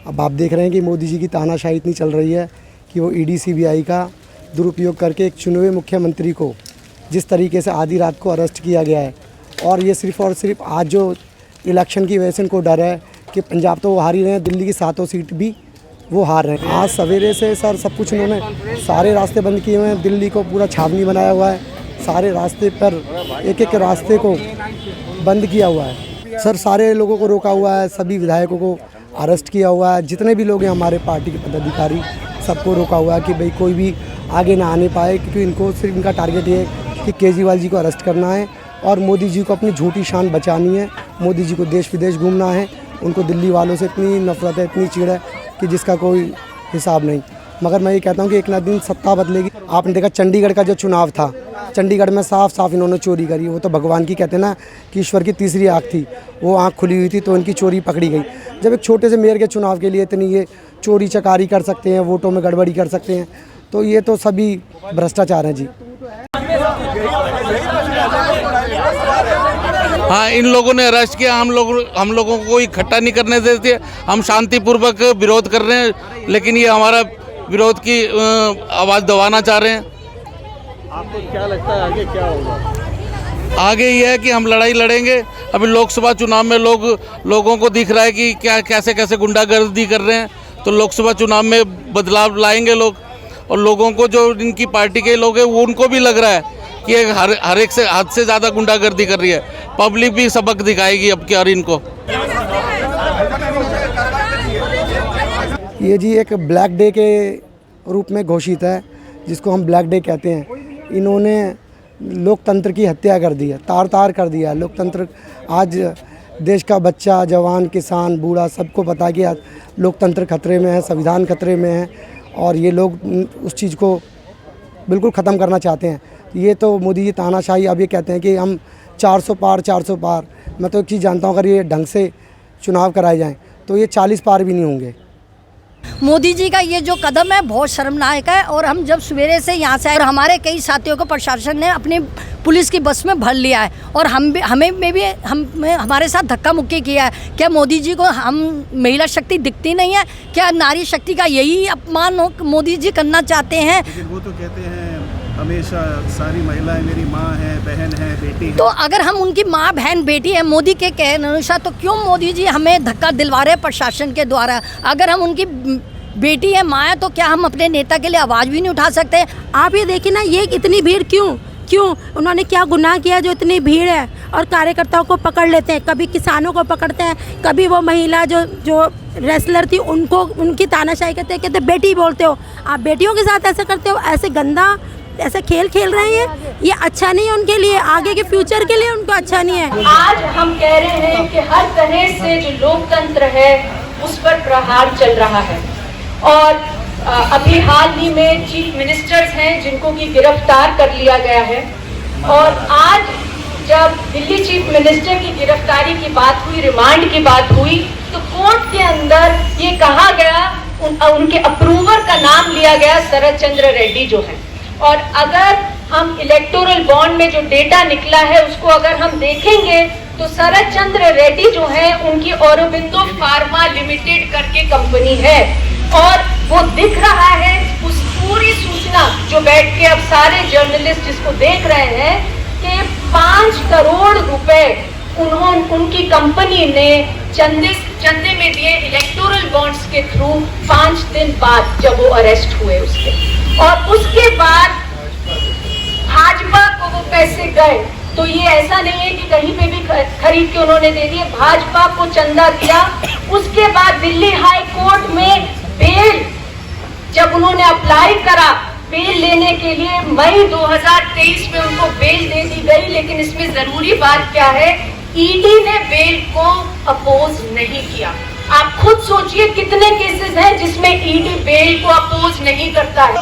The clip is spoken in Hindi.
अब आप देख रहे हैं कि मोदी जी की तानाशाही इतनी चल रही है कि वो ईडी सीबीआई का दुरुपयोग करके एक चुने हुए मुख्यमंत्री को जिस तरीके से आधी रात को अरेस्ट किया गया है, और ये सिर्फ और सिर्फ आज जो इलेक्शन की वजह से इनको डर है कि पंजाब तो वो हार ही रहे हैं, दिल्ली की 7 सीट भी वो हार रहे हैं। आज सवेरे से सर सब कुछ उन्होंने सारे रास्ते बंद किए हुए हैं, दिल्ली को पूरा छावनी बनाया हुआ है, सारे रास्ते पर एक एक रास्ते को बंद किया हुआ है सर, सारे लोगों को रोका हुआ है, सभी विधायकों को अरेस्ट किया हुआ है, जितने भी लोग हैं हमारे पार्टी के पदाधिकारी सबको रोका हुआ है कि भाई कोई भी आगे ना आने पाए, क्योंकि इनको सिर्फ इनका टारगेट ये है कि केजरीवाल जी को अरेस्ट करना है और मोदी जी को अपनी झूठी शान बचानी है। मोदी जी को देश विदेश घूमना है, उनको दिल्ली वालों से इतनी नफरत है, इतनी चिढ़ है कि जिसका कोई हिसाब नहीं। मगर मैं ये कहता हूँ कि एक ना दिन सत्ता बदलेगी। आपने देखा चंडीगढ़ का जो चुनाव था, चंडीगढ़ में साफ साफ इन्होंने चोरी करी। वो तो भगवान की कहते हैं ना कि ईश्वर की तीसरी आँख थी, वो आँख खुली हुई थी तो इनकी चोरी पकड़ी गई। जब एक छोटे से मेयर के चुनाव के लिए इतनी ये चोरी चकारी कर सकते हैं, वोटों में गड़बड़ी कर सकते हैं, तो ये तो सभी भ्रष्टाचार हैं जी। हाँ, इन लोगों ने अरेस्ट किया, हम लोगों को इकट्ठा नहीं करने देते। हम शांतिपूर्वक विरोध कर रहे हैं, लेकिन ये हमारा विरोध की आवाज़ दबाना चाह रहे हैं। आपको क्या लगता है आगे क्या होगा? आगे ये है कि हम लड़ाई लड़ेंगे। अभी लोकसभा चुनाव में लोगों को दिख रहा है कि क्या कैसे कैसे गुंडागर्दी कर रहे हैं, तो लोकसभा चुनाव में बदलाव लाएंगे लोग। और लोगों को जो इनकी पार्टी के लोग हैं वो उनको भी लग रहा है कि हर एक से हद से ज़्यादा गुंडागर्दी कर रही है। पब्लिक भी सबक दिखाएगी अब क्या इनको। ये जी एक ब्लैक डे के रूप में घोषित है, जिसको हम ब्लैक डे कहते हैं। इन्होंने लोकतंत्र की हत्या कर दी है, तार तार कर दिया है लोकतंत्र। आज देश का बच्चा, जवान, किसान, बूढ़ा सबको पता है कि आज लोकतंत्र खतरे में है, संविधान खतरे में है, और ये लोग उस चीज़ को बिल्कुल ख़त्म करना चाहते हैं। ये तो मोदी जी तानाशाही अब ये कहते हैं कि हम 400 पार 400 पार। मैं तो एक चीज़ जानता हूँ, अगर ये ढंग से चुनाव कराए जाएँ तो ये 40 पार भी नहीं होंगे। मोदी जी का ये जो कदम है बहुत शर्मनाक है। और हम जब सवेरे से यहाँ से आए और हमारे कई साथियों को प्रशासन ने अपनी पुलिस की बस में भर लिया है, और हमारे साथ धक्का मुक्की किया है। क्या मोदी जी को हम महिला शक्ति दिखती नहीं है? क्या नारी शक्ति का यही अपमान मोदी जी करना चाहते हैं? लेकिन वो तो कहते हैं हमेशा सारी महिलाएं मेरी माँ है, बहन है, बेटी है। तो अगर हम उनकी माँ, बहन, बेटी है मोदी के कहने अनुसार, तो क्यों मोदी जी हमें धक्का दिलवा रहे हैं प्रशासन के द्वारा? अगर हम उनकी बेटी है, माँ है, तो क्या हम अपने नेता के लिए आवाज़ भी नहीं उठा सकते? आप ये देखिए ना, ये इतनी भीड़ क्यों उन्होंने क्या गुनाह किया जो इतनी भीड़ है? और कार्यकर्ताओं को पकड़ लेते हैं, कभी किसानों को पकड़ते हैं, कभी वो महिला जो रेसलर थी उनको उनकी तानाशाही करते हैं, कहते बेटी बोलते हो, आप बेटियों के साथ ऐसे करते हो, ऐसे गंदा ऐसे खेल रहे हैं। ये अच्छा नहीं है उनके लिए, आगे के फ्यूचर के लिए उनको अच्छा नहीं है। आज हम कह रहे हैं कि हर तरह से जो लोकतंत्र है उस पर प्रहार चल रहा है। और अभी हाल ही में चीफ मिनिस्टर्स हैं जिनको की गिरफ्तार कर लिया गया है। और आज जब दिल्ली चीफ मिनिस्टर की गिरफ्तारी की बात हुई, रिमांड की बात हुई, तो कोर्ट के अंदर ये कहा गया, उनके अप्रूवर का नाम लिया गया शरद चंद्र रेड्डी जो है। और अगर हम इलेक्टोरल बॉन्ड में जो डेटा निकला है उसको अगर हम देखेंगे तो शरद चंद्र रेड्डी जो है उनकी औरोबिंदो फार्मा लिमिटेड करके कंपनी है। और वो दिख रहा है उस पूरी सूचना जो बैठ के अब सारे जर्नलिस्ट जिसको देख रहे हैं कि 5 करोड़ रुपए उनकी कंपनी ने चंदे में दिए इलेक्टोरल बॉन्ड्स के थ्रू 5 दिन बाद जब वो अरेस्ट हुए उसके। और उसके बाद भाजपा को वो पैसे गए, तो ये ऐसा नहीं है कि कहीं पे भी खरीद के उन्होंने दे दिए, भाजपा को चंदा दिया। उसके बाद दिल्ली हाई कोर्ट में बेल जब उन्होंने अप्लाई करा बेल लेने के लिए, मई 2023 में उनको बेल दे दी गई। लेकिन इसमें जरूरी बात क्या है, ईडी ने बेल को अपोज नहीं किया। आप खुद सोचिए कितने केसेस हैं जिसमें ईडी बेल को अपोज नहीं करता है।